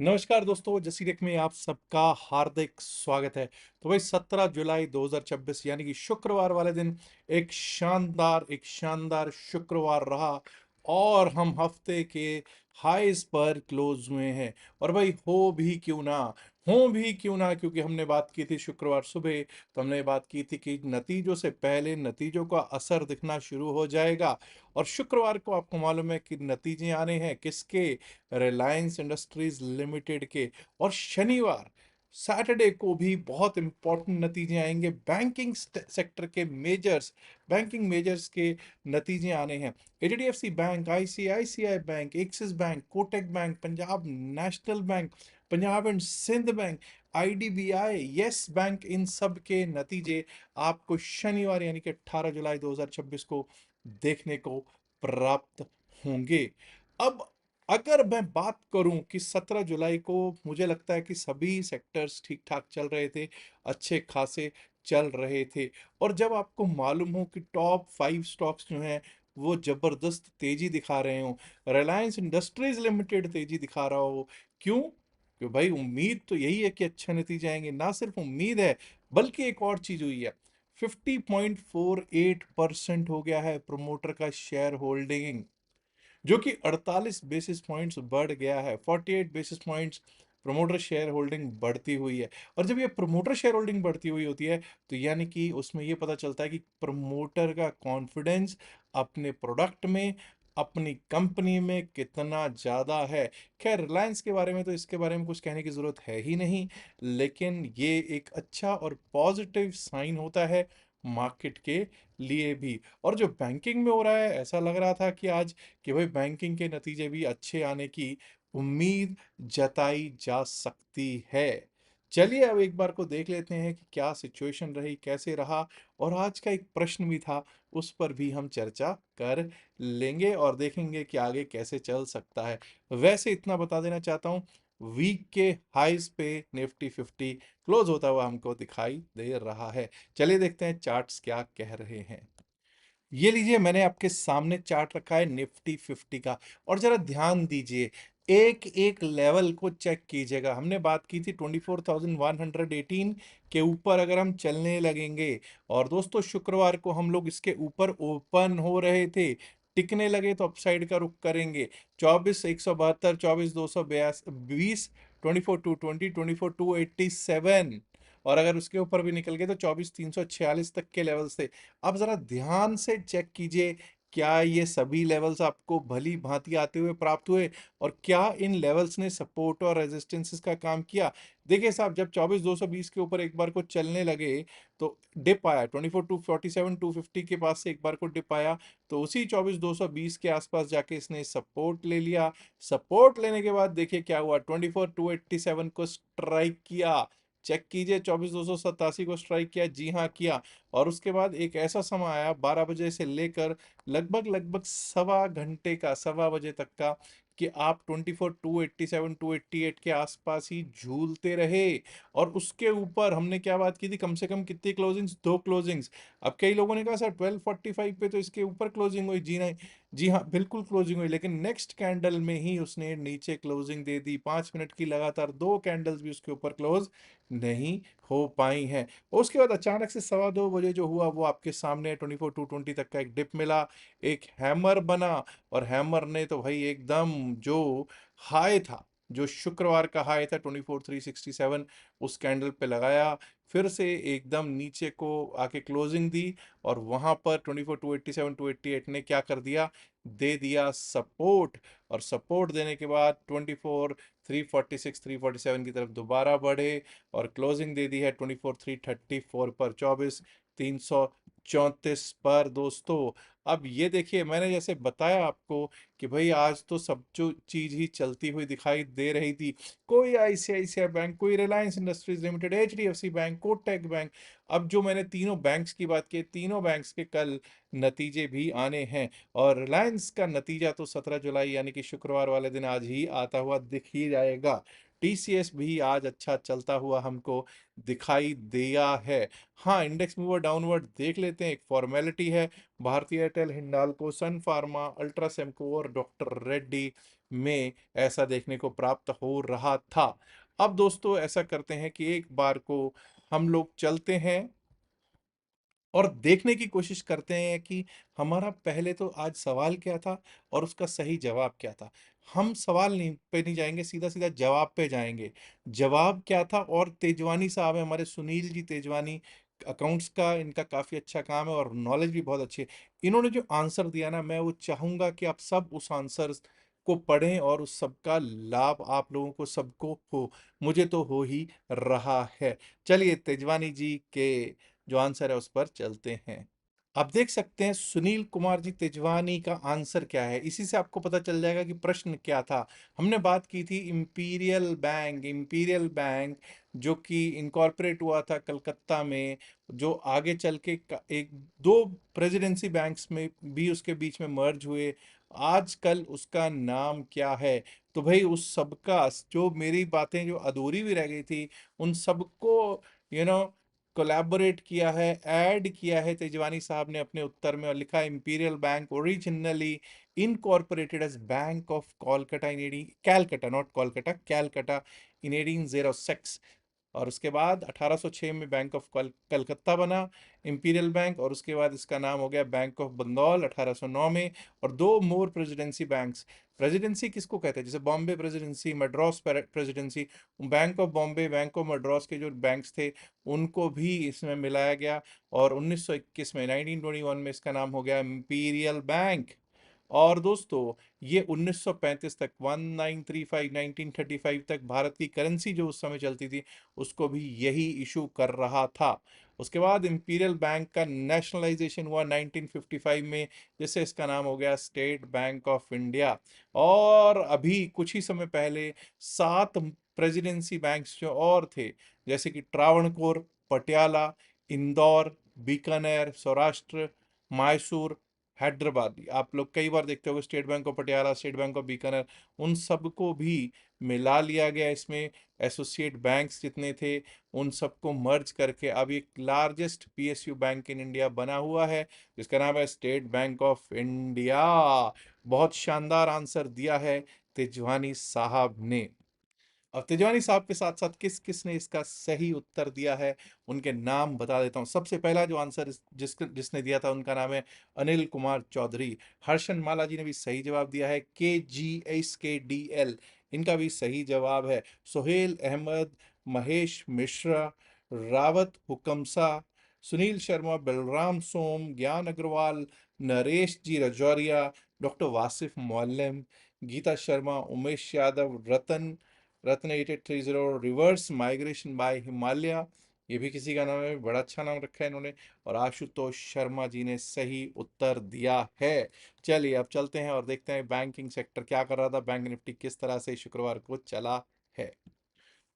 नमस्कार दोस्तों, जसीरेक में आप सबका हार्दिक स्वागत है। तो भाई 17 जुलाई 2026 यानी कि शुक्रवार वाले दिन एक शानदार शुक्रवार रहा और हम हफ्ते के हाईज पर क्लोज हुए हैं। और भाई हो भी क्यों ना क्योंकि हमने बात की थी शुक्रवार सुबह। तो हमने बात की थी कि नतीजों से पहले नतीजों का असर दिखना शुरू हो जाएगा। और शुक्रवार को आपको मालूम है कि नतीजे आने हैं किसके, रिलायंस इंडस्ट्रीज लिमिटेड के। और शनिवार सैटरडे को भी बहुत इंपॉर्टेंट नतीजे आएंगे। सेक्टर के बैंकिंग मेजर्स के नतीजे आने हैं। HDFC bank, ICICI bank, Axis bank, Kotak bank, Punjab national bank, Punjab and Sind bank, IDBI, Yes bank, इन सब के नतीजे आपको शनिवार यानी कि 18 जुलाई 2026 को देखने को प्राप्त होंगे। अब अगर मैं बात करूं कि 17 जुलाई को मुझे लगता है कि सभी सेक्टर्स ठीक ठाक चल रहे थे, अच्छे खासे चल रहे थे। और जब आपको मालूम हो कि टॉप 5 स्टॉक्स जो हैं वो जबरदस्त तेजी दिखा रहे हो, रिलायंस इंडस्ट्रीज लिमिटेड तेजी दिखा रहा हो, क्यों? क्यों भाई, उम्मीद तो यही है कि अच्छे नतीजे आएंगे। ना सिर्फ उम्मीद है बल्कि एक और चीज हुई है। 50.48% हो गया है प्रमोटर का शेयर होल्डिंग, जो कि 48 बेसिस पॉइंट्स बढ़ गया है। 48 basis points promoter share holding बढ़ती हुई है। और जब ये प्रमोटर शेयर होल्डिंग बढ़ती हुई होती है तो यानी कि उसमें ये पता चलता है कि प्रमोटर का कॉन्फिडेंस अपने प्रोडक्ट में, अपनी कंपनी में कितना ज्यादा है। खैर, रिलायंस के बारे में तो इसके बारे में कुछ कहने की जरूरत है ही नहीं, लेकिन ये एक अच्छा और पॉजिटिव साइन होता है मार्केट के लिए भी। और जो बैंकिंग में हो रहा है, ऐसा लग रहा था कि आज कि भाई बैंकिंग के नतीजे भी अच्छे आने की उम्मीद जताई जा सकती है। चलिए अब एक बार को देख लेते हैं कि क्या सिचुएशन रही, कैसे रहा। और आज का एक प्रश्न भी था, उस पर भी हम चर्चा कर लेंगे और देखेंगे कि आगे कैसे चल सकता है। वैसे इतना बता देना चाहता हूं, वीक के हाईज पे निफ्टी 50 क्लोज होता हुआ हमको दिखाई दे रहा है। चलिए देखते हैं चार्ट्स क्या कह रहे हैं। ये लीजिए, मैंने आपके सामने चार्ट रखा है निफ्टी 50 का। और जरा ध्यान दीजिए, एक एक लेवल को चेक कीजिएगा। हमने बात की थी 24,118 के ऊपर अगर हम चलने लगेंगे, और दोस्तों शुक्रवार को हम लोग इसके ऊपर ओपन हो रहे थे, टिकने लगे तो अपसाइड का रुख करेंगे। 24,172, 24,220, 24,220, 24,287। और अगर उसके ऊपर भी निकल गए तो 24,346 तक के लेवल्स थे। अब जरा ध्यान से चेक कीजिए, क्या ये सभी लेवल्स आपको भली भांति आते हुए प्राप्त हुए, और क्या इन लेवल्स ने सपोर्ट और रेजिस्टेंसेस का काम किया। देखिए साहब, जब 24,220 के ऊपर एक बार को चलने लगे तो डिप आया, 24,247, 250 के पास से एक बार को डिप आया। तो उसी 24,220 के आसपास जाके इसने सपोर्ट ले लिया। सपोर्ट लेने के बाद देखिए क्या हुआ, 24,287 को स्ट्राइक किया। चेक कीजिए, 24,287 को स्ट्राइक किया, जी हाँ किया। और उसके बाद एक ऐसा समय आया 12 बजे से लेकर लगभग लगभग सवा घंटे का, सवा बजे तक का, कि आप 24,287, 288 के आसपास ही झूलते रहे। और उसके ऊपर हमने क्या बात की थी, कम से कम कितनी क्लोजिंग्स, दो क्लोजिंग्स। अब कई लोगों ने कहा सर 12:45 पे तो इसके ऊपर क्लोजिंग हुई। जी नहीं, जी हाँ बिल्कुल क्लोजिंग हुई, लेकिन नेक्स्ट कैंडल में ही उसने नीचे क्लोजिंग दे दी। 5 मिनट की लगातार दो कैंडल्स भी उसके ऊपर क्लोज नहीं हो पाई हैं। उसके बाद अचानक से 2:15 जो हुआ वो आपके सामने, 24,220 तक का एक डिप मिला, एक हैमर बना। और हैमर ने तो भाई एकदम जो हाई था, जो शुक्रवार का हाई था 24,367, उस कैंडल पे लगाया, फिर से एकदम नीचे को आके क्लोजिंग दी। और वहां पर 24,287, 288 ने क्या कर दिया, दे दिया सपोर्ट। और सपोर्ट देने के बाद 24,346, 347 की तरफ दोबारा बढ़े, और क्लोजिंग दे दी है 24,334 पर, 24,334 पर दोस्तों। अब ये देखिए, मैंने जैसे बताया आपको कि भाई आज तो सब जो चीज ही चलती हुई दिखाई दे रही थी। कोई आईसीआईसीआई बैंक, कोई Reliance industries limited, HDFC bank, Kotak bank. अब जो मैंने तीनों बैंक्स की बात की, तीनों बैंक्स के कल नतीजे भी आने हैं। और रिलायंस का नतीजा तो 17 जुलाई यानी कि शुक्रवार वाले दिन आज ही आता हुआ दिख ही जाएगा। टीसीएस भी आज अच्छा चलता हुआ हमको दिखाई दिया है। हाँ, इंडेक्स मूवर डाउनवर्ड देख लेते हैं, एक फॉर्मेलिटी है। भारतीय एयरटेल, हिंडाल्को, सन फार्मा, अल्ट्रासेमको और डॉक्टर रेड्डी में ऐसा देखने को प्राप्त हो रहा था। अब दोस्तों ऐसा करते हैं कि एक बार को हम लोग चलते हैं और देखने की कोशिश करते हैं कि हमारा पहले तो आज सवाल क्या था और उसका सही जवाब क्या था। हम सवाल नहीं पे नहीं जाएंगे, सीधा सीधा जवाब पे जाएंगे। जवाब क्या था, और तेजवानी साहब है हमारे, सुनील जी तेजवानी, अकाउंट्स का इनका काफ़ी अच्छा काम है और नॉलेज भी बहुत अच्छी है। इन्होंने जो आंसर दिया ना, मैं वो चाहूँगा कि आप सब उस आंसर को पढ़ें और उस सब का लाभ आप लोगों को सबको हो। मुझे तो हो ही रहा है। चलिए तेजवानी जी के जो आंसर है उस पर चलते हैं। आप देख सकते हैं सुनील कुमार जी तेजवानी का आंसर क्या है, इसी से आपको पता चल जाएगा कि प्रश्न क्या था। हमने बात की थी इंपीरियल बैंक, इंपीरियल बैंक जो कि इनकॉर्पोरेट हुआ था कलकत्ता में, जो आगे चल के एक दो प्रेसिडेंसी बैंक्स में भी उसके बीच में मर्ज हुए। आजकल उसका नाम क्या है? तो भाई उस सबका जो मेरी बातें जो अधूरी भी रह गई थी, उन सबको यू नो कोलैबोरेट किया है, ऐड किया है तेजवानी साहब ने अपने उत्तर में, और लिखा है imperial bank originally incorporated as bank of Kolkata in at Calcutta, not Kolkata, Calcutta in 1806। और उसके बाद 1806 में बैंक ऑफ कलकत्ता बना, इंपीरियल बैंक, और उसके बाद इसका नाम हो गया बैंक ऑफ बंगाल 1809 में। और दो मोर प्रेसिडेंसी बैंक्स, प्रेसिडेंसी किसको कहते हैं, जैसे Bombay presidency, Madras presidency, bank of Bombay, bank of Madras के जो बैंक्स थे उनको भी इसमें मिलाया गया। और 1921 में, 1921 में इसका नाम हो गया इंपीरियल बैंक। और दोस्तों ये 1935 तक, 1935 1935 तक भारत की करेंसी जो उस समय चलती थी उसको भी यही इशू कर रहा था। उसके बाद इंपीरियल बैंक का नेशनलाइजेशन हुआ 1955 में, जिससे इसका नाम हो गया स्टेट बैंक ऑफ इंडिया। और अभी कुछ ही समय पहले 7 प्रेसिडेंसी बैंक्स जो और थे, जैसे कि ट्रावणकोर, पटियाला, इंदौर, बीकानेर, सौराष्ट्र, मैसूर, हैदराबाद, आप लोग कई बार देखते होंगे state bank of Patiala, state bank of Bikaner, उन सबको भी मिला लिया गया इसमें। एसोसिएट बैंक्स जितने थे उन सबको मर्ज करके अब एक largest PSU bank in India बना हुआ है, जिसका नाम है स्टेट बैंक ऑफ इंडिया। बहुत शानदार आंसर दिया है तेजवानी साहब ने। अब तेजवानी साहब के साथ साथ किस किस ने इसका सही उत्तर दिया है उनके नाम बता देता हूँ। सबसे पहला जो आंसर जिसने दिया था उनका नाम है अनिल कुमार चौधरी। हर्षन माला जी ने भी सही जवाब दिया है, KGSKDL, इनका भी सही जवाब है। सोहेल अहमद, महेश मिश्रा, रावत हुकमसा, सुनील शर्मा, बलराम सोम, ज्ञान अग्रवाल, नरेश जी रजौरिया, डॉक्टर वासिफ मुअल्लिम, गीता शर्मा, उमेश यादव, रत्न 8830, रिवर्स माइग्रेशन बाय हिमालय, ये भी किसी का नाम है, बड़ा अच्छा नाम रखा है इन्होंने। और आशुतोष शर्मा जी ने सही उत्तर दिया है। चलिए अब चलते हैं और देखते हैं बैंकिंग सेक्टर क्या कर रहा था, बैंक निफ्टी किस तरह से शुक्रवार को चला है।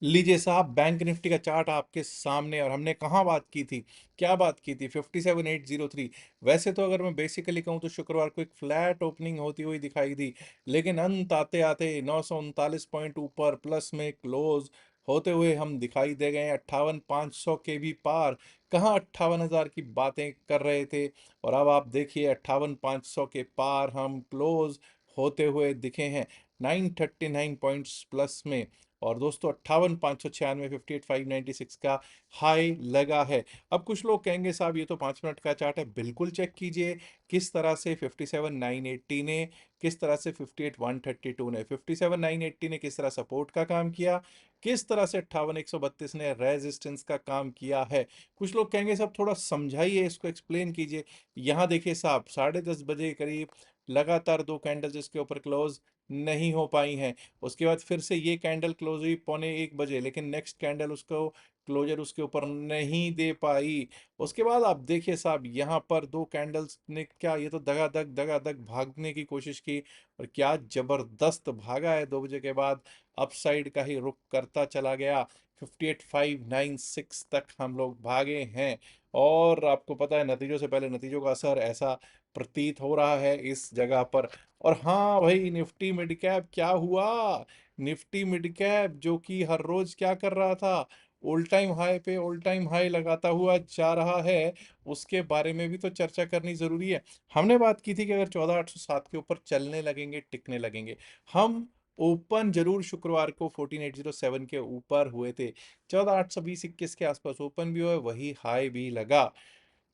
लीजिए साहब बैंक निफ्टी का चार्ट आपके सामने, और हमने कहाँ बात की थी, क्या बात की थी, 57803। वैसे तो अगर मैं बेसिकली कहूँ तो शुक्रवार को एक फ्लैट ओपनिंग होती हुई दिखाई दी, लेकिन अंत आते आते 939 पॉइंट ऊपर प्लस में क्लोज होते हुए हम दिखाई दे गए 58,500 के भी पार। कहाँ 58,000 की बातें कर रहे थे, और अब आप देखिए 58,500 के पार हम क्लोज होते हुए दिखे हैं 939 पॉइंट्स प्लस में। और दोस्तों 58,596, 58,596 का हाई लगा है। अब कुछ लोग कहेंगे साहब ये तो 5 मिनट का चार्ट है, बिल्कुल चेक कीजिए किस तरह से 57,980 ने, किस तरह से 58,132 ने, 57,980 ने किस तरह सपोर्ट का काम किया, किस तरह से 58,132 ने रेजिस्टेंस का काम किया है। कुछ लोग कहेंगे साहब थोड़ा समझाइए, इसको एक्सप्लेन कीजिए। यहाँ देखिए साहब 10:30 बजे करीब लगातार दो कैंडल्स इसके ऊपर क्लोज नहीं हो पाई हैं। उसके बाद फिर से ये कैंडल क्लोज हुई 12:45 बजे, लेकिन नेक्स्ट कैंडल उसको क्लोजर उसके ऊपर नहीं दे पाई। उसके बाद आप देखिए साहब यहाँ पर दो कैंडल्स ने क्या, ये तो दगादग भागने की कोशिश की, और क्या जबरदस्त भागा है 2 बजे के बाद, अपसाइड का ही रुख करता चला गया। 58,596 तक हम लोग भागे हैं। और आपको पता है नतीजों से पहले नतीजों का असर ऐसा प्रतीत हो रहा है इस जगह पर। और हाँ भाई निफ्टी मिड कैप क्या हुआ, निफ्टी मिड कैप जो कि हर रोज क्या कर रहा था, ऑल टाइम हाई पे ऑल टाइम हाई लगाता हुआ जा रहा है, उसके बारे में भी तो चर्चा करनी जरूरी है। हमने बात की थी कि अगर 14,807 के ऊपर चलने लगेंगे, टिकने लगेंगे। हम ओपन जरूर शुक्रवार को 14,807 के ऊपर हुए थे, 14,820-21 के आसपास ओपन भी हुआ, वही हाई भी लगा।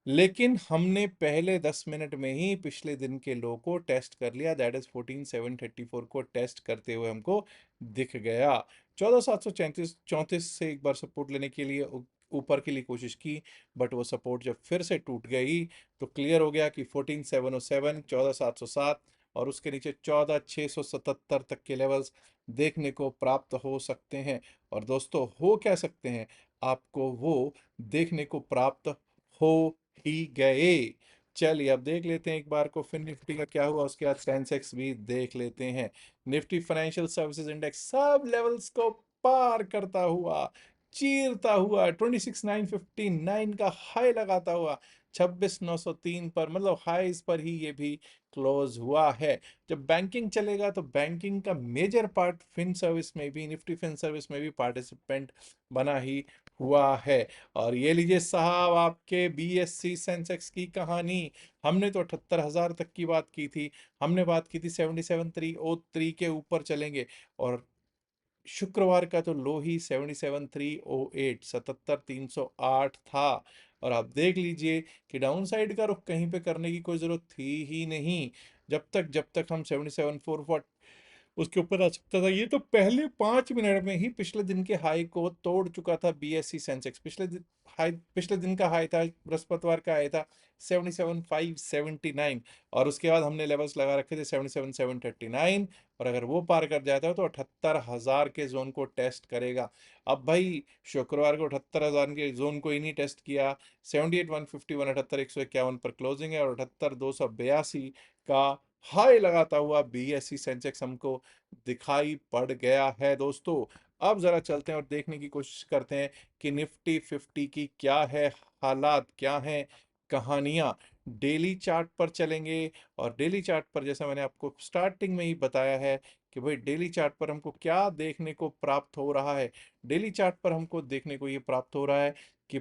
लेकिन हमने पहले 10 मिनट में ही पिछले दिन के लो को टेस्ट कर लिया, दैट इज 14,734 को टेस्ट करते हुए हमको दिख गया। 14,734 से एक बार सपोर्ट लेने के लिए ऊपर के लिए कोशिश की, बट वो सपोर्ट जब फिर से टूट गई तो क्लियर हो गया कि 14,707, 14,707 और उसके नीचे 14,677 तक के लेवल्स देखने को प्राप्त हो सकते हैं। और दोस्तों, हो क्या सकते हैं, आपको वो देखने को प्राप्त हो ही गए। चलिए अब देख लेते हैं एक बार को फिर निफ्टी का क्या हुआ, उसके बाद सेंसेक्स भी देख लेते हैं। निफ्टी फाइनेंशियल सर्विसेज इंडेक्स सब लेवल्स को पार करता हुआ, चीरता हुआ, 26,959 का हाई लगाता हुआ 26,903 पर, मतलब हाईज पर ही ये भी क्लोज हुआ है। जब बैंकिंग चलेगा तो बैंकिंग का मेजर पार्ट फिन सर्विस में भी, निफ्टी फिन सर्विस में भी पार्टिसिपेंट बना ही हुआ है। और ये लीजिए साहब आपके बीएससी सेंसेक्स की कहानी। हमने तो 78,000 तक की बात की थी, हमने बात की थी 77,303 के ऊपर चलेंगे, और शुक्रवार का तो लो ही 77,308, 77,308 था। और आप देख लीजिए कि डाउन साइड का रुख कहीं पे करने की कोई जरूरत थी ही नहीं, जब तक हम 77,440 उसके ऊपर आ सकता था। ये तो पहले 5 मिनट में ही पिछले दिन के हाई को तोड़ चुका था बीएससी सेंसेक्स। पिछले दिन का हाई था, बृहस्पतिवार का हाई था 77,579, और उसके बाद हमने लेवल्स लगा रखे थे 77,739, और अगर वो पार कर जाता है तो 78,000 के जोन को टेस्ट करेगा। अब भाई शुक्रवार को 78,000 के जोन को ही नहीं टेस्ट किया, 78,151, 78,151 पर क्लोजिंग है, और 78,282 का हाई लगाता हुआ बीएससी सेंसेक्स हमको दिखाई पड़ गया है दोस्तों। अब जरा चलते हैं और देखने की कोशिश करते हैं कि निफ्टी 50 की क्या है हालात, क्या है कहानियां। डेली चार्ट पर चलेंगे, और डेली चार्ट पर जैसा मैंने आपको स्टार्टिंग में ही बताया है कि भाई डेली चार्ट पर हमको क्या देखने को प्राप्त हो रहा है। डेली चार्ट पर हमको देखने को ये प्राप्त हो रहा है कि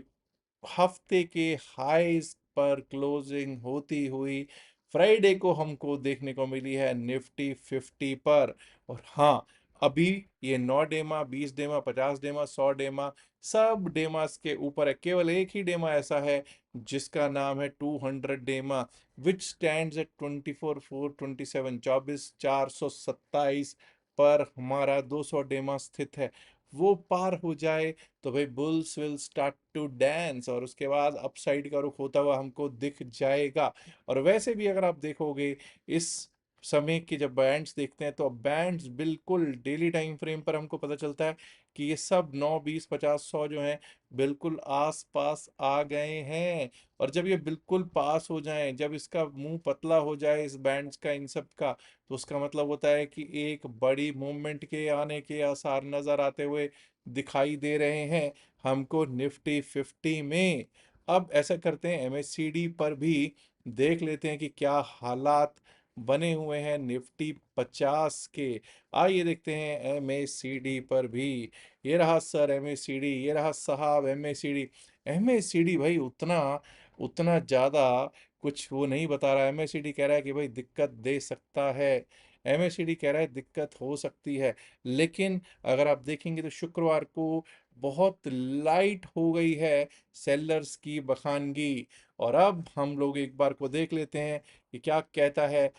हफ्ते के हाईज पर क्लोजिंग होती हुई फ्राइडे को हमको देखने को मिली है निफ्टी 50 पर। और हाँ, अभी ये 9 डेमा, 20 डेमा, 50 डेमा, 100 डेमा, सब डेमास के ऊपर है। केवल एक ही डेमा ऐसा है जिसका नाम है 200 डेमा, विच स्टैंड्स एट 24,427, 24,427 पर हमारा 200 डेमा स्थित है। वो पार हो जाए तो भाई bulls will start to dance, और उसके बाद अपसाइड का रुख होता हुआ हमको दिख जाएगा। और वैसे भी अगर आप देखोगे इस समय के जब बैंड्स देखते हैं, तो बैंड्स बिल्कुल डेली टाइम फ्रेम पर हमको पता चलता है कि ये सब 9, 20, 50, 100 जो हैं बिल्कुल आस पास आ गए हैं। और जब ये बिल्कुल पास हो जाएं, जब इसका मुंह पतला हो जाए इस बैंड्स का, इन सब का, तो उसका मतलब होता है कि एक बड़ी मूवमेंट के आने के आसार नजर आते हुए दिखाई दे रहे हैं हमको निफ्टी 50 में। अब ऐसा करते हैं एमएससीडी पर भी देख लेते हैं कि क्या हालात बने हुए हैं निफ्टी 50 के। आइए देखते हैं एमएससीडी पर भी। ये रहा सर एमएससीडी, ये रहा साहब एमएससीडी। एमएससीडी भाई उतना उतना ज्यादा कुछ वो नहीं बता रहा है। एमएससीडी कह रहा है कि भाई दिक्कत दे सकता है, एमएससीडी कह रहा है दिक्कत हो सकती है। लेकिन अगर आप देखेंगे तो शुक्रवार को बहुत लाइट हो गई है सेलर्स की बखानगी। और अब हम लोग एक बार को देख लेते हैं कि क्या कहता है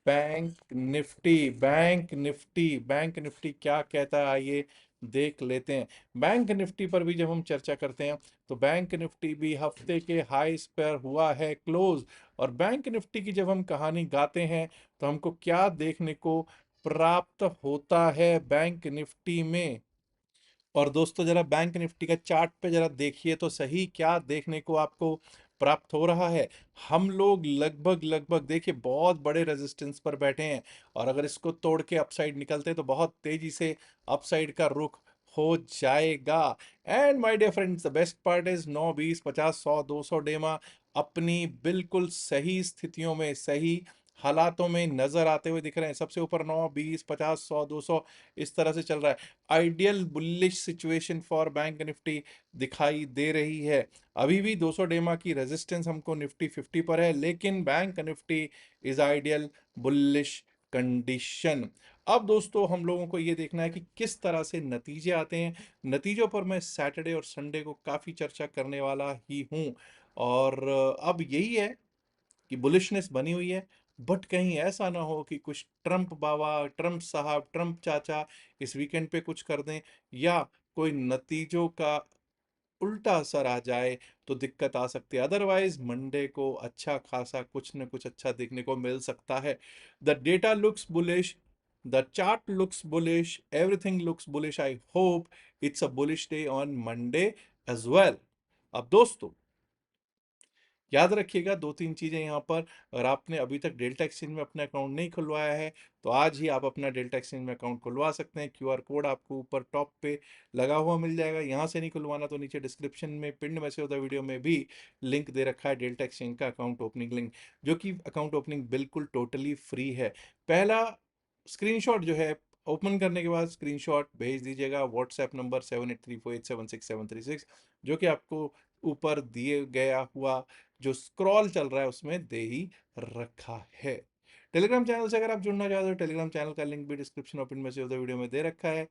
बैंक निफ्टी क्या कहता है, आइए देख लेते हैं। बैंक निफ्टी पर भी जब हम चर्चा करते हैं तो बैंक निफ्टी भी हफ्ते के हाईस पर हुआ है क्लोज। और बैंक निफ्टी की जब हम कहानी गाते हैं तो हमको क्या देखने को प्राप्त होता है बैंक निफ्टी में। और दोस्तों जरा बैंक निफ्टी का चार्ट पे जरा देखिए तो सही, क्या देखने को आपको प्राप्त हो रहा है। हम लोग लगभग लगभग देखिए बहुत बड़े रेजिस्टेंस पर बैठे हैं, और अगर इसको तोड़ के अपसाइड निकलते हैं तो बहुत तेजी से अपसाइड का रुख हो जाएगा। And my dear friends, the best part is 9, 20, 50, 100, 200 डेमा अपनी बिल्कुल सही स्थितियों में, सही हालातों में नजर आते हुए दिख रहे हैं। सबसे ऊपर 9, 20, 50, 100, 200 इस तरह से चल रहा है। Ideal bullish situation for bank Nifty दिखाई दे रही है। अभी भी 200 डेमा की रेजिस्टेंस हमको निफ्टी 50 पर है, लेकिन bank Nifty is ideal bullish condition. अब दोस्तों हम लोगों को ये देखना है कि किस तरह से नतीजे आते हैं। नतीजों पर मैं सैटरडे और संडे को काफी चर्चा करने वाला ही हूं। और अब यही है कि बुलिशनेस बनी हुई है, बट कहीं ऐसा ना हो कि कुछ ट्रम्प बाबा, ट्रम्प साहब, ट्रम्प चाचा इस वीकेंड पे कुछ कर दें, या कोई नतीजों का उल्टा असर आ जाए तो दिक्कत आ सकती है। अदरवाइज मंडे को अच्छा खासा कुछ न कुछ अच्छा देखने को मिल सकता है। The data looks bullish, the chart looks bullish, everything looks bullish. I hope it's a bullish day on Monday as well. अब दोस्तों याद रखिएगा दो तीन चीजें यहाँ पर। अगर आपने अभी तक डेल्टा एक्सचेंज में अपना अकाउंट नहीं खुलवाया है तो आज ही आप अपना डेल्टा एक्सचेंज में अकाउंट खुलवा सकते हैं। क्यूआर कोड आपको ऊपर टॉप पे लगा हुआ मिल जाएगा। यहाँ से नहीं खुलवाना तो नीचे डिस्क्रिप्शन में पिंड मैसेज होता वीडियो में भी लिंक दे रखा है डेल्टा एक्सचेंज का अकाउंट ओपनिंग लिंक, जो कि अकाउंट ओपनिंग बिल्कुल टोटली फ्री है। पहला स्क्रीनशॉट जो है, ओपन करने के बाद स्क्रीनशॉट भेज दीजिएगा व्हाट्सएप नंबर 7834876736, जो कि आपको ऊपर दिए गया हुआ जो स्क्रॉल चल रहा है उसमें दे ही रखा है। टेलीग्राम चैनल से अगर आप जुड़ना चाहते हो, टेलीग्राम चैनल का लिंक भी डिस्क्रिप्शन और पिन में से वीडियो में दे रखा है,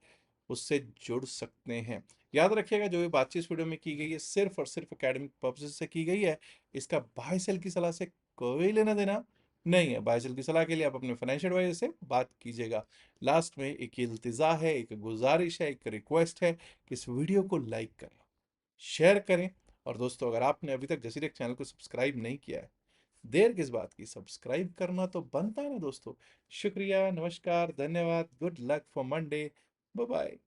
उससे जुड़ सकते हैं। याद रखिएगा जो भी बातचीत इस वीडियो में की गई है सिर्फ और सिर्फ एकेडमिक पर्पसेस से की गई है। इसका बाय सेल की सलाह से कोई लेना देना नहीं है। बाय सेल की सलाह के लिए आप अपने फाइनेंशियल एडवाइजर से बात कीजिएगा। लास्ट में एक इल्तिजा है, एक गुजारिश है, एक रिक्वेस्ट है कि इस वीडियो को लाइक करें, शेयर करें। और दोस्तों अगर आपने अभी तक जसीरेक चैनल को सब्सक्राइब नहीं किया है, देर किस बात की, सब्सक्राइब करना तो बनता है ना दोस्तों। शुक्रिया, नमस्कार, धन्यवाद, good luck for Monday, bye bye.